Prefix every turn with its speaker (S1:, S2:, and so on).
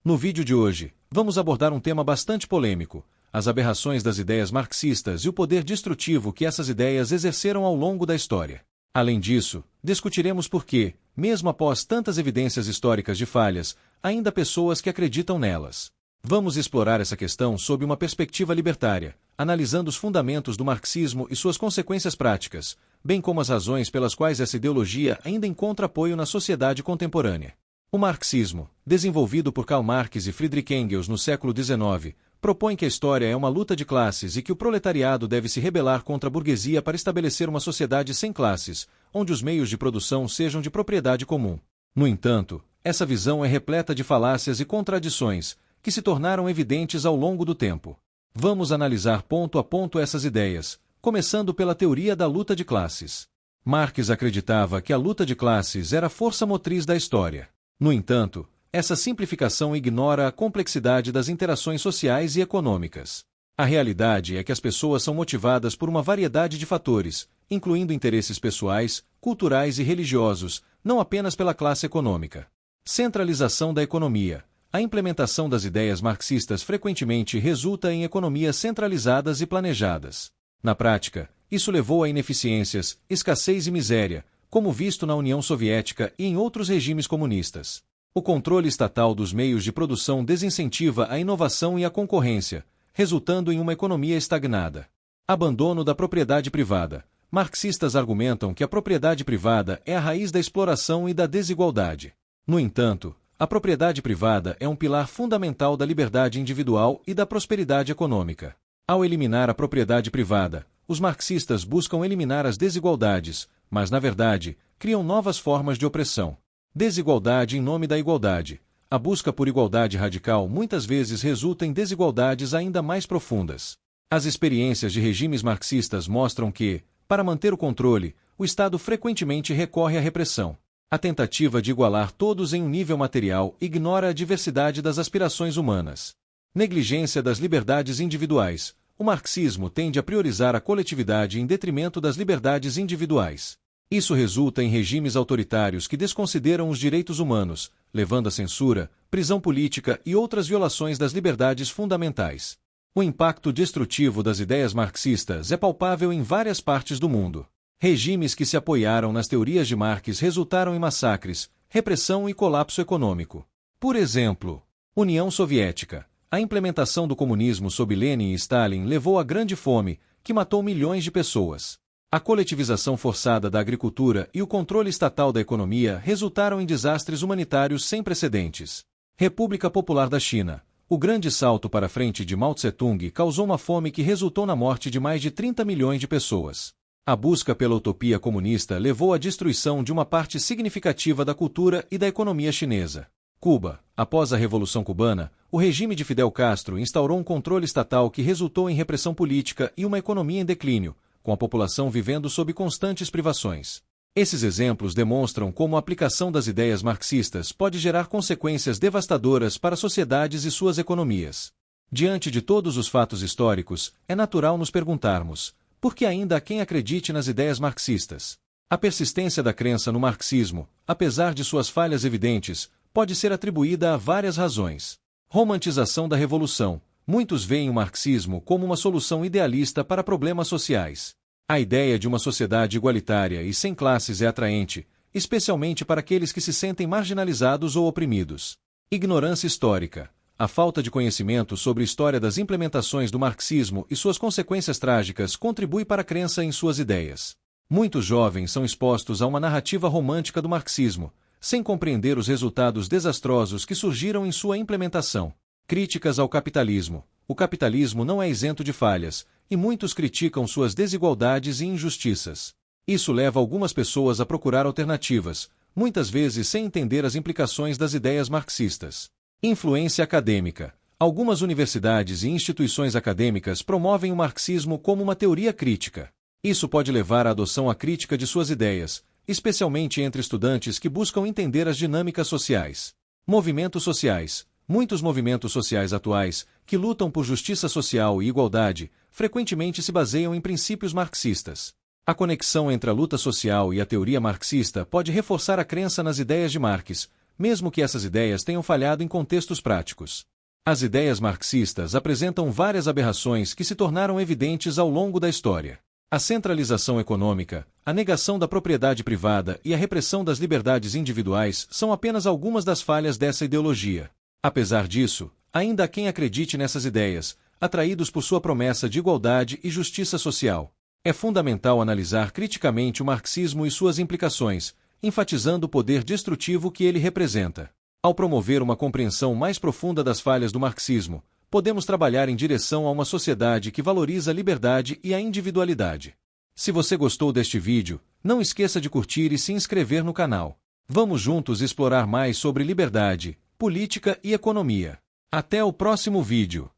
S1: No vídeo de hoje, vamos abordar um tema bastante polêmico: as aberrações das ideias marxistas e o poder destrutivo que essas ideias exerceram ao longo da história. Além disso, discutiremos por que, mesmo após tantas evidências históricas de falhas, ainda há pessoas que acreditam nelas. Vamos explorar essa questão sob uma perspectiva libertária, analisando os fundamentos do marxismo e suas consequências práticas, bem como as razões pelas quais essa ideologia ainda encontra apoio na sociedade contemporânea. O marxismo, desenvolvido por Karl Marx e Friedrich Engels no século XIX, propõe que a história é uma luta de classes e que o proletariado deve se rebelar contra a burguesia para estabelecer uma sociedade sem classes, onde os meios de produção sejam de propriedade comum. No entanto, essa visão é repleta de falácias e contradições, que se tornaram evidentes ao longo do tempo. Vamos analisar ponto a ponto essas ideias, começando pela teoria da luta de classes. Marx acreditava que a luta de classes era a força motriz da história. No entanto, essa simplificação ignora a complexidade das interações sociais e econômicas. A realidade é que as pessoas são motivadas por uma variedade de fatores, incluindo interesses pessoais, culturais e religiosos, não apenas pela classe econômica. Centralização da economia. A implementação das ideias marxistas frequentemente resulta em economias centralizadas e planejadas. Na prática, isso levou a ineficiências, escassez e miséria, como visto na União Soviética e em outros regimes comunistas. O controle estatal dos meios de produção desincentiva a inovação e a concorrência, resultando em uma economia estagnada. Abandono da propriedade privada. Marxistas argumentam que a propriedade privada é a raiz da exploração e da desigualdade. No entanto, a propriedade privada é um pilar fundamental da liberdade individual e da prosperidade econômica. Ao eliminar a propriedade privada, os marxistas buscam eliminar as desigualdades, mas, na verdade, criam novas formas de opressão. Desigualdade em nome da igualdade. A busca por igualdade radical muitas vezes resulta em desigualdades ainda mais profundas. As experiências de regimes marxistas mostram que, para manter o controle, o Estado frequentemente recorre à repressão. A tentativa de igualar todos em um nível material ignora a diversidade das aspirações humanas. Negligência das liberdades individuais. O marxismo tende a priorizar a coletividade em detrimento das liberdades individuais. Isso resulta em regimes autoritários que desconsideram os direitos humanos, levando à censura, prisão política e outras violações das liberdades fundamentais. O impacto destrutivo das ideias marxistas é palpável em várias partes do mundo. Regimes que se apoiaram nas teorias de Marx resultaram em massacres, repressão e colapso econômico. Por exemplo, União Soviética. A implementação do comunismo sob Lenin e Stalin levou à Grande Fome, que matou milhões de pessoas. A coletivização forçada da agricultura e o controle estatal da economia resultaram em desastres humanitários sem precedentes. República Popular da China. O grande salto para frente de Mao Tse-tung causou uma fome que resultou na morte de mais de 30 milhões de pessoas. A busca pela utopia comunista levou à destruição de uma parte significativa da cultura e da economia chinesa. Cuba. Após a Revolução Cubana, o regime de Fidel Castro instaurou um controle estatal que resultou em repressão política e uma economia em declínio, com a população vivendo sob constantes privações. Esses exemplos demonstram como a aplicação das ideias marxistas pode gerar consequências devastadoras para sociedades e suas economias. Diante de todos os fatos históricos, é natural nos perguntarmos: por que ainda há quem acredite nas ideias marxistas? A persistência da crença no marxismo, apesar de suas falhas evidentes, pode ser atribuída a várias razões. Romantização da revolução. Muitos veem o marxismo como uma solução idealista para problemas sociais. A ideia de uma sociedade igualitária e sem classes é atraente, especialmente para aqueles que se sentem marginalizados ou oprimidos. Ignorância histórica. A falta de conhecimento sobre a história das implementações do marxismo e suas consequências trágicas contribui para a crença em suas ideias. Muitos jovens são expostos a uma narrativa romântica do marxismo, sem compreender os resultados desastrosos que surgiram em sua implementação. Críticas ao capitalismo. O capitalismo não é isento de falhas, e muitos criticam suas desigualdades e injustiças. Isso leva algumas pessoas a procurar alternativas, muitas vezes sem entender as implicações das ideias marxistas. Influência acadêmica. Algumas universidades e instituições acadêmicas promovem o marxismo como uma teoria crítica. Isso pode levar à adoção crítica de suas ideias, especialmente entre estudantes que buscam entender as dinâmicas sociais. Movimentos sociais. Muitos movimentos sociais atuais, que lutam por justiça social e igualdade, frequentemente se baseiam em princípios marxistas. A conexão entre a luta social e a teoria marxista pode reforçar a crença nas ideias de Marx, mesmo que essas ideias tenham falhado em contextos práticos. As ideias marxistas apresentam várias aberrações que se tornaram evidentes ao longo da história. A centralização econômica, a negação da propriedade privada e a repressão das liberdades individuais são apenas algumas das falhas dessa ideologia. Apesar disso, ainda há quem acredite nessas ideias, atraídos por sua promessa de igualdade e justiça social. É fundamental analisar criticamente o marxismo e suas implicações, enfatizando o poder destrutivo que ele representa. Ao promover uma compreensão mais profunda das falhas do marxismo, podemos trabalhar em direção a uma sociedade que valoriza a liberdade e a individualidade. Se você gostou deste vídeo, não esqueça de curtir e se inscrever no canal. Vamos juntos explorar mais sobre liberdade, política e economia. Até o próximo vídeo.